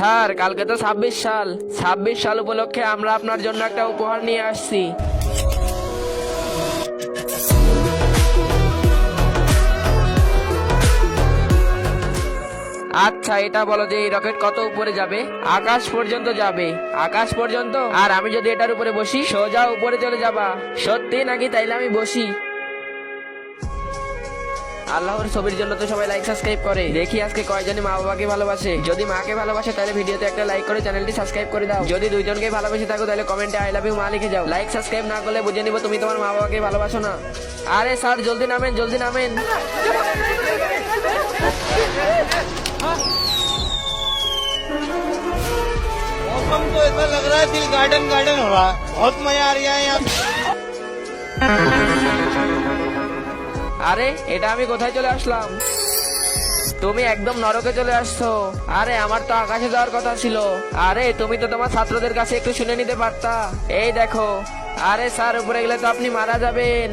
Sir কালকে তো 26 সাল। 26 সাল উপলক্ষে আমরা আপনার জন্য একটা উপহার নিয়ে আসছি। আচ্ছা এটা বলো যে এই রকেট কত উপরে যাবে? আকাশ পর্যন্ত যাবে। আকাশ পর্যন্ত? আর আমি যদি এটার উপরে বসি সোজা উপরে চলে যাবা। সত্যি নাকি? তাইলে আমি বসি। আল্লাহর ছবির জন্য তো সবাই লাইক সাবস্ক্রাইব করে। দেখি আজকে কয়জনে মা বাবাকে ভালোবাসে। যদি মাকে ভালোবাসে তাহলে ভিডিওতে একটা লাইক করে চ্যানেলটি সাবস্ক্রাইব করে দাও। যদি দুইজনকে ভালোবেসে থাকো তাহলে কমেন্টে আই লাভ ইউ মা লিখে যাও। লাইক সাবস্ক্রাইব না করলে বুঝে নিব তুমি তোমার মা বাবাকে ভালোবাসো না। আরে স্যার জলদি নামেন, জলদি নামেন। मौसम तो ऐसा लग रहा है दिल गार्डन गार्डन हो रहा है। बहुत मजा आ रहा है यहाँ। আরে এটা আমি কোথায় চলে আসলাম? তুমি একদম নরকে চলে আসছো। আরে আমার তো আকাশে যাওয়ার কথা ছিল। আরে তুমি তো তোমার ছাত্রদের কাছে একটু শুনে নিতে পারতা। এই দেখো। আরে স্যার উপরে গেলে তো আপনি মারা যাবেন।